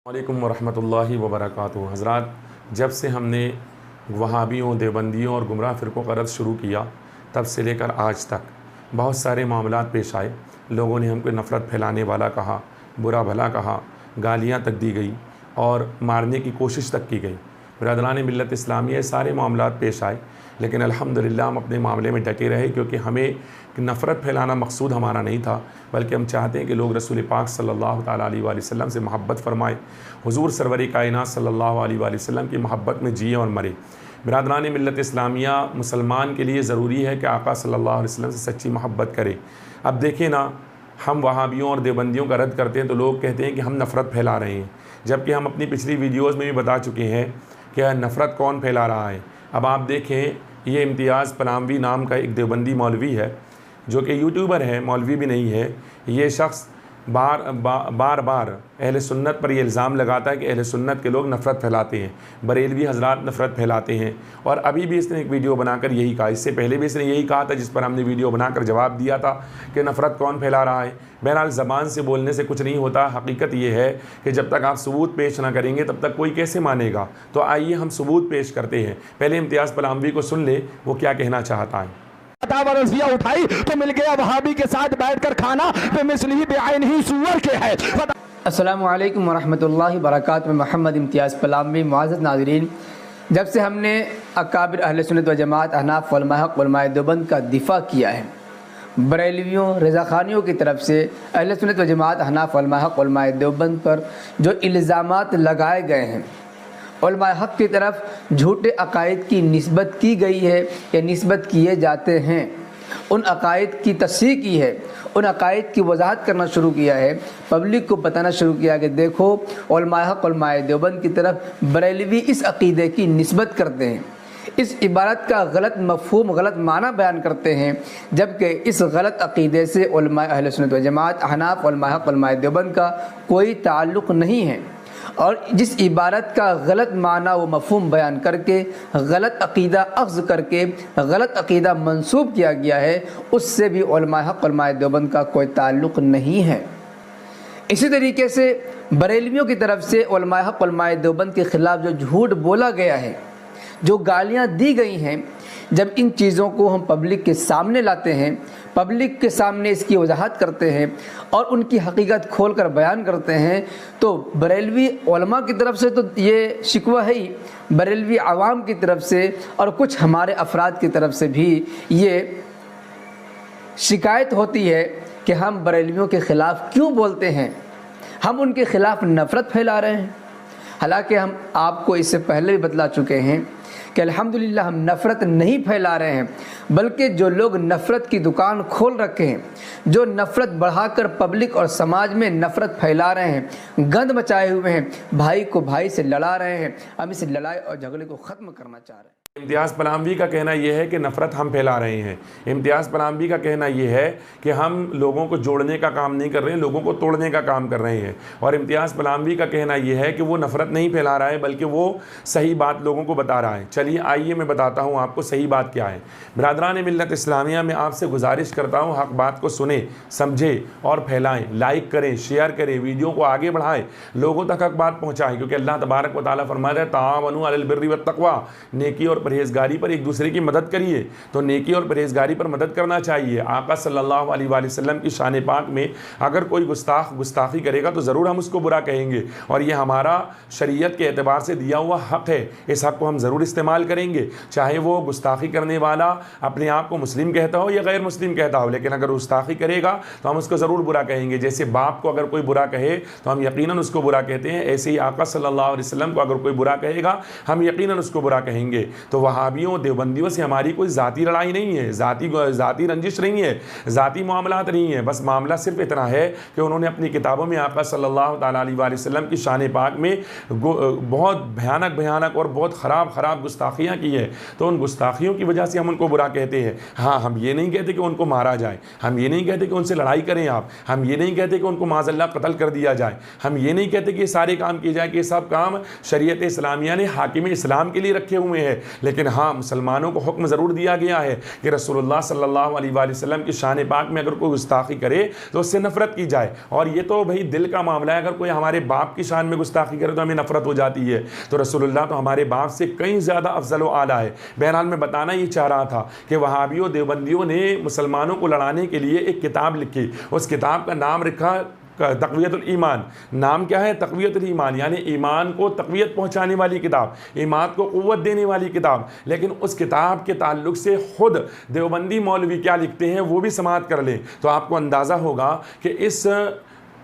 वालेकुम वरहमतुल्लाहि वबरकातुहू। हज़रात, जब से हमने वहाबियों, देवबंदियों और गुमराह फ़िरक़ों का रद्द शुरू किया, तब से लेकर आज तक बहुत सारे मामलात पेश आए। लोगों ने हमको नफ़रत फैलाने वाला कहा, बुरा भला कहा, गालियाँ तक दी गई और मारने की कोशिश तक की गई। बिरादरान मिल्लत इस्लामिया सारे मामलात पेश आए, लेकिन अल्हम्दुलिल्लाह हम अपने मामले में डटे रहे, क्योंकि हमें नफ़रत फैलाना मकसूद हमारा नहीं था, बल्कि हम चाहते हैं कि लोग रसूल पाक सल्लल्लाहु ताला अलैहि वसल्लम से मोहब्बत फ़रमाएँ, हुज़ूर सरवरी कायनात सल्लल्लाहु अलैहि वसल्लम की मोहब्बत में जिए और मरे। बिरादरान मिल्लत इस्लामिया, मुसलमान के लिए ज़रूरी है कि आका सल्लल्लाहु अलैहि वसल्लम से सच्ची मोहब्बत करे। अब देखें ना, हम वहाबियों और देवबंदियों का रद्द करते हैं तो लोग कहते हैं कि हम नफ़रत फैला रहे हैं, जबकि हम अपनी पिछली वीडियोज़ में भी बता चुके हैं कि नफ़रत कौन फैला रहा है। अब आप देखें, ये इम्तियाज़ पलामवी नाम का एक देवबंदी मौलवी है, जो कि यूट्यूबर है, मौलवी भी नहीं है। ये शख्स बार बार अहले सुन्नत पर ये इल्ज़ाम लगाता है कि अहले सुन्नत के लोग नफ़रत फैलाते हैं, बरेलवी हज़रात नफ़रत फैलाते हैं। और अभी भी इसने एक वीडियो बनाकर यही कहा, इससे पहले भी इसने यही कहा था, जिस पर हमने वीडियो बनाकर जवाब दिया था कि नफ़रत कौन फैला रहा है। बहरहाल ज़बान से बोलने से कुछ नहीं होता। हकीकत ये है कि जब तक आप सबूत पेश ना करेंगे तब तक कोई कैसे मानेगा। तो आइए हम सबूत पेश करते हैं। पहले इम्तियाज़ पलामवी को सुन ले, वो क्या कहना चाहता है। रज़िया उठाई तो मिल गया वहाबी के साथ बैठकर खाना पे मिसली बेआइन ही सूअर के है। अस्सलामु अलैकुम वरहमतुल्लाहि वबरकातुहू। मोहम्मद इम्तियाज़ पलामवी। मुअज़्ज़ज़ नाज़रीन, जब से हमने अकाबिर अहले सुन्नत व जमात, अहनाफ, उलमा हक़, उलमाए देवबंद का दिफ़ा किया है, बरेलवियों, रज़ाख़ानियों की तरफ से अहले सुन्नत व जमात, अहनाफ, उलमा हक़, उलमाए देवबंद पर जो इल्ज़ामात लगाए गए हैं, उलमाए हक़ की तरफ झूठे अक़ाइद की निस्बत की गई है या निस्बत किए जाते हैं, उन अक़ाइद की तस्सीह की है, उन अक़ाइद की वजाहत करना शुरू किया है, पब्लिक को बताना शुरू किया कि देखो उलमाए हक़, उलमाए देवबंद की तरफ बरेलवी इस अक़ीदे की निस्बत करते हैं, इस इबारत का गलत मफ़हूम, गलत माना बयान करते हैं, जबकि इस गलत अक़ीदे से उलमाए अहले सुन्नत व जमात, अहनाफ, उलमा हक़, उलमाए देवबंद का कोई ताल्लुक़ नहीं है। और जिस इबारत का गलत माना व मफ़हूम बयान करके गलत अक़ीदा अख़ज़ करके गलत अक़ीदा मंसूब किया गया है, उससे भी उलमा हक़, उलमा देवबंद का कोई ताल्लुक़ नहीं है। इसी तरीके से बरेलवियों की तरफ से उलमा हक़, उलमा देवबंद के ख़िलाफ़ जो झूठ बोला गया है, जो गालियाँ दी गई हैं, जब इन चीज़ों को हम पब्लिक के सामने लाते हैं, पब्लिक के सामने इसकी वजाहत करते हैं और उनकी हकीकत खोल कर बयान करते हैं, तो बरेलवी उलमा की तरफ से तो ये शिकवा है ही, बरेलवी आवाम की तरफ से और कुछ हमारे अफराद की तरफ से भी ये शिकायत होती है कि हम बरेलवियों के ख़िलाफ़ क्यों बोलते हैं, हम उनके ख़िलाफ़ नफ़रत फैला रहे हैं। हालांकि हम आपको इससे पहले भी बतला चुके हैं कि अल्हम्दुलिल्लाह हम नफ़रत नहीं फैला रहे हैं, बल्कि जो लोग नफ़रत की दुकान खोल रखे हैं, जो नफ़रत बढ़ाकर पब्लिक और समाज में नफ़रत फैला रहे हैं, गंद मचाए हुए हैं, भाई को भाई से लड़ा रहे हैं, हम इस लड़ाई और झगड़े को ख़त्म करना चाह रहे हैं। इम्तियाज़ पलामवी का कहना यह है कि नफ़रत हम फैला रहे हैं। इम्तियाज़ पलामवी का कहना यह है कि हम लोगों को जोड़ने का काम नहीं कर रहे हैं, लोगों को तोड़ने का काम कर रहे हैं। और इम्तियाज़ पलामवी का कहना यह है कि वो नफ़रत नहीं फैला रहा है, बल्कि वो सही बात लोगों को बता रहा है। चलिए आइए मैं बताता हूँ आपको सही बात क्या है। बिरादरान मिल्लत इस्लामिया में आपसे गुजारिश करता हूँ, हक़ बात को सुने, समझे और फैलाएँ, लाइक करें, शेयर करें, वीडियो को आगे बढ़ाएँ, लोगों तक हक़ बात पहुँचाएँ, क्योंकि अल्लाह तबारक व तआला फरमाता है ताअवनु अलल बिर्रि वत तक़वा, नेकी और परहेज़गारी पर एक दूसरे की मदद करिए। तो नेकी और परहेज़गारी पर मदद करना चाहिए। आका सल्लल्लाहु अलैहि वसल्लम की शान पाक में अगर कोई गुस्ताखी करेगा तो ज़रूर हम उसको बुरा कहेंगे, और ये हमारा शरीयत के एतबार से दिया हुआ हक़ है। इस हक़ को हम ज़रूर इस्तेमाल करेंगे, चाहे वो गुस्ताखी करने वाला अपने आप को मुस्लिम कहता हो या गैर मुस्लिम कहता हो, लेकिन अगर गुस्ताखी करेगा तो हम उसको ज़रूर बुरा कहेंगे। जैसे बाप को अगर कोई बुरा कहे तो हम यकीनन उसको बुरा कहते हैं, ऐसे ही आका सल्लल्लाहु अलैहि वसल्लम को अगर कोई बुरा कहेगा हम यकीनन उसको बुरा कहेंगे। तो वहाबियों, देवबंदियों से हमारी कोई ज़ाती लड़ाई नहीं है, ज़ाती रंजिश नहीं है, ज़ाती मामलात नहीं है। बस मामला सिर्फ इतना है कि उन्होंने अपनी किताबों में आका सल्लल्लाहु ताला अलैहि वसल्लम की शान पाक में बहुत भयानक और बहुत ख़राब गुस्ताखियाँ की है। तो उन गुस्ताखियों की वजह से हम उनको बुरा कहते हैं। हाँ, हम ये नहीं कहते कि उनको मारा जाए, हम ये नहीं कहते कि उनसे लड़ाई करें आप, हम ये नहीं कहते कि उनको माज़अल्लाह कत्ल कर दिया जाए, हम ये नहीं कहते कि ये सारे काम किए जाए, कि ये सब काम शरीयत इस्लामिया ने हाकिम इस्लाम के लिए रखे हुए हैं। लेकिन हाँ, मुसलमानों को हुक्म ज़रूर दिया गया है कि रसूलुल्लाह सल्लल्लाहु अलैहि वसल्लम की शान पाक में अगर कोई गुस्ताखी करे तो उससे नफरत की जाए। और ये तो भाई दिल का मामला है, अगर कोई हमारे बाप की शान में गुस्ताखी करे तो हमें नफरत हो जाती है। तो रसूलुल्लाह तो हमारे बाप से कहीं ज़्यादा अफजल व आला है। बहरहाल मैं बताना ये चाह रहा था कि वहाबियों देवबंदियों ने मुसलमानों को लड़ाने के लिए एक किताब लिखी। उस किताब का नाम रखा तक़वियतुल ईमान। नाम क्या है? तक़वियतुल ईमान, यानी ईमान को तक़वियत पहुंचाने वाली किताब, ईमान को क़ुव्वत देने वाली किताब। लेकिन उस किताब के ताल्लुक से खुद देवबंदी मौलवी क्या लिखते हैं वो भी समाअत कर लें तो आपको अंदाज़ा होगा कि इस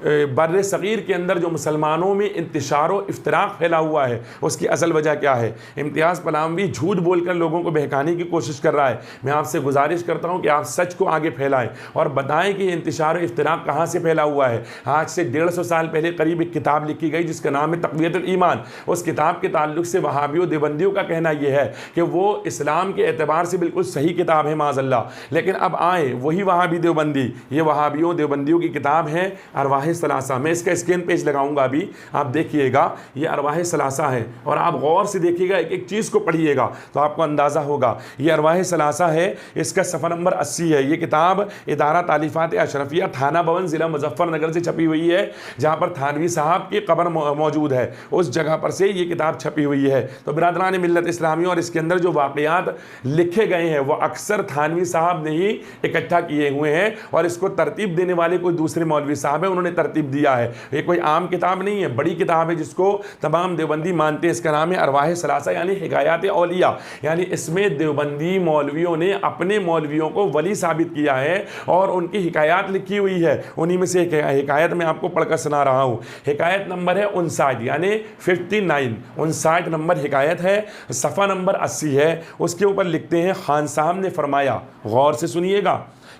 बर्रे सग़ीर के अंदर जो मुसलमानों में इंतशार व इफ्तराक फैला हुआ है उसकी असल वजह क्या है। इम्तियाज़ पलामवी झूठ बोलकर लोगों को बहकाने की कोशिश कर रहा है। मैं आपसे गुजारिश करता हूँ कि आप सच को आगे फैलाएं और बताएं कि इंतशार व इफ्तराक कहाँ से फैला हुआ है। आज से 150 साल पहले करीब एक किताब लिखी गई जिसका नाम है तक़वियतुल ईमान। उस किताब के ताल्लुक से वहाबियों देवबंदियों का कहना यह है कि वो इस्लाम के एतबार से बिल्कुल सही किताब है माज़अल्लाह। लेकिन अब आए वही वहाबी देवबंदी, ये वहाबियों देवबंदियों की किताब है अरवाह सलासा। मैं इसका स्क्रीन पेज लगाऊंगा अभी, आप देखिएगा। ये अरवाह सलासा है और आप गौर से देखिएगा, एक एक चीज़ को पढ़िएगा तो आपको अंदाज़ा होगा। ये अरवाह सलासा है, इसका सफ़ा नंबर 80 है। ये किताब इदारा तालीफ़ात अशरफिया थाना भवन ज़िला मुज़फ़्फ़रनगर से छपी हुई है, जहाँ पर थानवी साहब की कब्र मौजूद है, उस जगह पर से ये किताब छपी हुई है। तो बिरादरान मिल्लत इस्लामी और इसके अंदर जो वाक़यात लिखे गए हैं वो अक्सर थानवी साहब ने ही इकट्ठा किए हुए हैं और इसको तरतीब देने वाले कोई दूसरे मौलवी साहब हैं, उन्होंने तरतीब दिया है। ये कोई आम किताब नहीं है, बड़ी किताब है जिसको तमाम देवबंदी मानते हैं। इसका नाम है अरवाह सलासा यानी हिकायात औलिया, यानी इसमें देवबंदी मौलवियों ने अपने मौलवियों को वली साबित किया है और उनकी हिकायात लिखी हुई है। उन्हीं में से हिकायत मैं आपको पढ़कर सुना रहा हूँ। हिकायत नंबर है 59 यानी 59, 59 नंबर हिकायत है, सफ़ा नंबर 80 है। उसके ऊपर लिखते हैं, खान साहब ने फरमाया, गौर से सुनिएगा,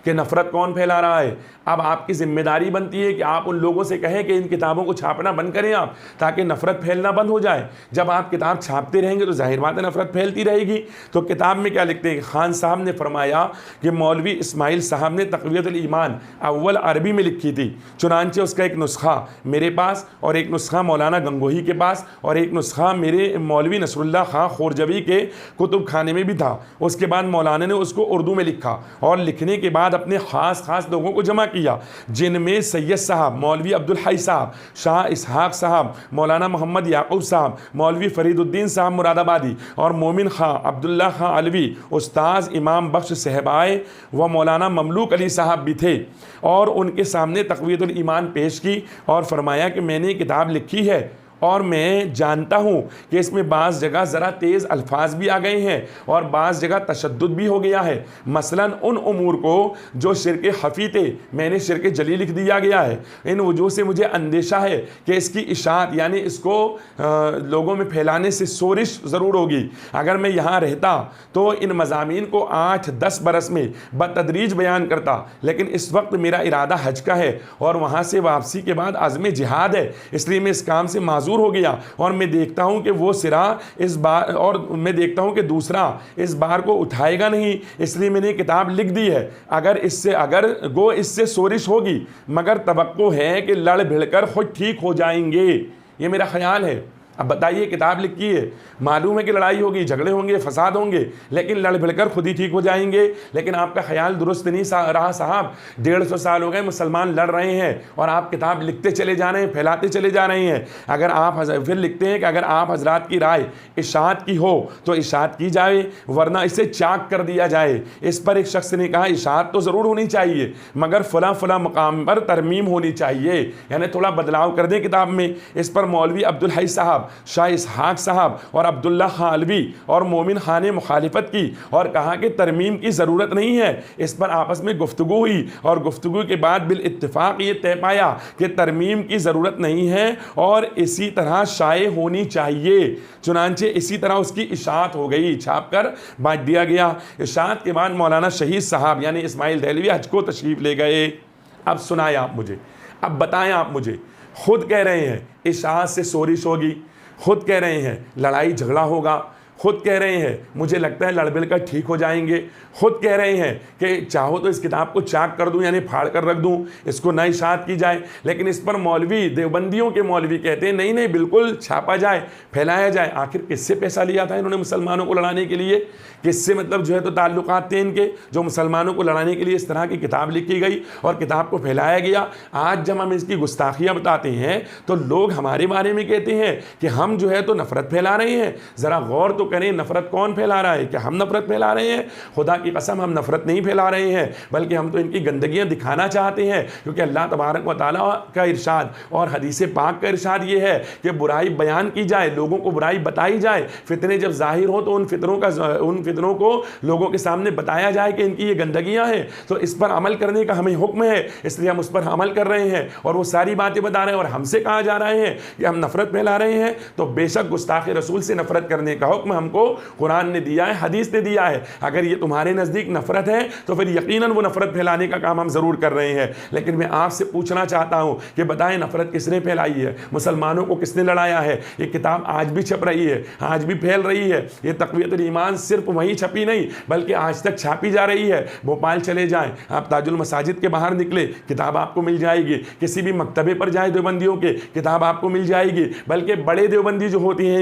कि नफ़रत कौन फैला रहा है। अब आपकी जिम्मेदारी बनती है कि आप उन लोगों से कहें कि इन किताबों को छापना बंद करें आप, ताकि नफ़रत फैलना बंद हो जाए। जब आप किताब छापते रहेंगे तो जाहिर बात है नफ़रत फैलती रहेगी। तो किताब में क्या लिखते हैं, खान साहब ने फरमाया कि मौलवी इस्माइल साहब ने तक़वियतुल ईमान अव्वल अरबी में लिखी थी, चुनांचे उसका एक नुस्खा मेरे पास और एक नुस्खा मौलाना गंगोही के पास और एक नुस्खा मेरे मौलवी नसरुल्लाह खां खोरजवी के कुतुब खाने में भी था। उसके बाद मौलाना ने उसको उर्दू में लिखा और लिखने के बाद अपने ख़ास लोगों को जमा किया, जिनमें सैयद साहब, मौलवी अब्दुल हई साहब, शाह इसहाक साहब, मौलाना मोहम्मद याकूब साहब, मौलवी फरीदुद्दीन साहब मुरादाबादी और मोमिन खां, अब्दुल्ला खां अलवी, उस्ताज इमाम बख्श सहबाए व मौलाना ममलूक अली साहब भी थे। और उनके सामने तक़वियतुल ईमान पेश की और फरमाया कि मैंने किताब लिखी है और मैं जानता हूँ कि इसमें बाज़ जगह ज़रा तेज़ अल्फाज भी आ गए हैं और बाज़ जगह तशद्दुद भी हो गया है। मसलन उन उमूर को जो शिरक ख़फ़ी थे मैंने शिरक जली लिख दिया गया है। इन वजूह से मुझे अंदेशा है कि इसकी इशाअत यानी इसको लोगों में फैलाने से सोरिश ज़रूर होगी। अगर मैं यहाँ रहता तो इन मज़ामीन को 8-10 बरस में बतदरीज बयान करता, लेकिन इस वक्त मेरा इरादा हज का है और वहाँ से वापसी के बाद अज़्म जिहाद है, इसलिए मैं इस काम से माजूर हो गया और मैं देखता हूं कि वो सिरा इस बार और मैं देखता हूं कि दूसरा इस बार को उठाएगा नहीं, इसलिए मैंने किताब लिख दी है। अगर इससे सोरिश होगी, मगर तवक्को है कि लड़ भिड़कर खुद ठीक हो जाएंगे, ये मेरा ख्याल है। अब बताइए, किताब लिखी है, मालूम है कि लड़ाई होगी, झगड़े होंगे, फसाद होंगे, लेकिन लड़ भिड़कर खुद ही ठीक हो जाएंगे। लेकिन आपका ख्याल दुरुस्त नहीं रहा साहब। 150 साल हो गए मुसलमान लड़ रहे हैं और आप किताब लिखते चले जा रहे हैं, फैलाते चले जा रहे हैं। अगर आप फिर लिखते हैं कि अगर आप हजरात की राय इशाअत की हो तो इशाअत की जाए, वरना इसे चाक कर दिया जाए। इस पर एक शख्स ने कहा इशाअत तो ज़रूर होनी चाहिए, मगर फ़ला मकाम पर तरमीम होनी चाहिए, यानी थोड़ा बदलाव कर दें किताब में। इस पर मौलवी अब्दुल हई साहब, शाह इसहाक साहब और अब्दुल्ला खां अलवी और मोमिन खान ने मुखालिफत की और कहा कि तरमीम की ज़रूरत नहीं है। इस पर आपस में गुफ्तगू हुई और गुफ्तगू के बाद बिल इत्तिफाक ये तय पाया कि तरमीम की ज़रूरत नहीं है और इसी तरह शाये होनी चाहिए। चुनांचे इसी तरह उसकी इशाअत हो गई, छाप कर बांट दिया गया। इशाअत के बाद मौलाना शहीद साहब यानी इस्माइल देहलवी हज को तशरीफ़ ले गए। अब सुनाएं आप मुझे, अब बताएं आप मुझे। खुद कह रहे हैं इशाअत से सोरिश होगी, खुद कह रहे हैं लड़ाई झगड़ा होगा, खुद कह रहे हैं मुझे लगता है लड़बिल कर ठीक हो जाएंगे, खुद कह रहे हैं कि चाहो तो इस किताब को चाक कर दूं यानी फाड़ कर रख दूं, इसको नई इशात की जाए। लेकिन इस पर मौलवी, देवबंदियों के मौलवी कहते हैं नहीं नहीं बिल्कुल छापा जाए, फैलाया जाए। आखिर किससे पैसा लिया था इन्होंने मुसलमानों को लड़ाने के लिए? किससे मतलब जो है तो ताल्लुकात थे इनके, जो मुसलमानों को लड़ाने के लिए इस तरह की किताब लिखी गई और किताब को फैलाया गया। आज जब हम इसकी गुस्ताखियाँ बताते हैं तो लोग हमारे बारे में कहते हैं कि हम जो है तो नफरत फैला रहे हैं। ज़रा गौर तो करें, नफरत कौन फैला रहा है? क्या हम नफरत फैला रहे हैं? खुदा की कसम हम नफरत नहीं फैला रहे हैं, बल्कि हम तो इनकी गंदगियाँ दिखाना चाहते हैं। क्योंकि अल्लाह तबारक व तआला का इरशाद और हदीस पाक का इरशाद ये है कि बुराई बयान की जाए, लोगों को बुराई बताई जाए। फितने जब जाहिर हो तो उन फितनों को लोगों के सामने बताया जाए कि इनकी ये गंदगियां हैं, तो इस पर अमल करने का हमें हुक्म है, इसलिए हम उस पर अमल कर रहे हैं और वो सारी बातें बता रहे हैं। और हमसे कहा जा रहे हैं कि हम नफरत फैला रहे हैं, तो बेशक गुस्ताख रसूल से नफरत करने का हुक्म हमको कुरान ने दिया है, हदीस ने दिया है। अगर ये तुम्हारे नज़दीक नफरत है तो फिर यकीनन वो नफरत फैलाने का काम हम ज़रूर कर रहे हैं। लेकिन मैं आपसे पूछना चाहता हूँ कि बताएं नफरत किसने फैलाई है? मुसलमानों को किसने लड़ाया है? ये किताब आज भी छप रही है, आज भी फैल रही है। ये तक़वियतुल ईमान सिर्फ वहीं छपी नहीं बल्कि आज तक छापी जा रही है। भोपाल चले जाएं, आप ताजुल मसाजिद के बाहर निकले, किताब आपको मिल जाएगी। किसी भी मकतबे पर जाए देवबंदियों के, किताब आपको मिल जाएगी। बल्कि बड़े देवबंदी जो होती हैं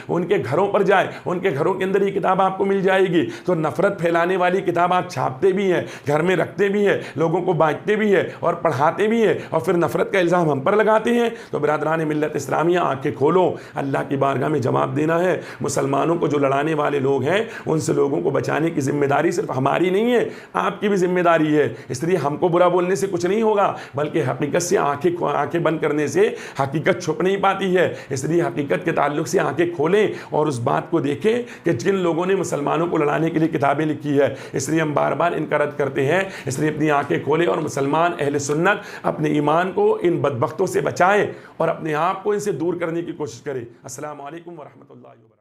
उनके घरों पर जाए, उनके घरों के अंदर ये किताब आपको मिल जाएगी। तो नफरत फैलाने वाली किताब आप छापते भी हैं, घर में रखते भी हैं, लोगों को बांटते भी हैं और पढ़ाते भी हैं, और फिर नफरत का इल्ज़ाम हम पर लगाते हैं। तो बिरादरान मिल्लत इस्लामिया, आंखें खोलो, अल्लाह की बारगाह में जवाब देना है। मुसलमानों को जो लड़ाने वाले लोग हैं उनसे लोगों को बचाने की जिम्मेदारी सिर्फ हमारी नहीं है, आपकी भी जिम्मेदारी है। इसलिए हमको बुरा बोलने से कुछ नहीं होगा, बल्कि हकीकत से आंखें बंद करने से हकीकत छुप नहीं पाती है। इसलिए हकीकत के ताल्लुक से आंखें खोलें और उस बात को देखें कि जिन लोगों ने मुसलमानों को लड़ाने के लिए किताबें लिखी है, इसलिए हम बार बार इनका रद्द करते हैं। इसलिए अपनी आंखें खोलें और मुसलमान अहले सुन्नत अपने ईमान को इन बदबख्तों से बचाएं और अपने आप को इनसे दूर करने की कोशिश करें। अस्सलामु अलैकुम व रहमतुल्लाहि व बरकातहू।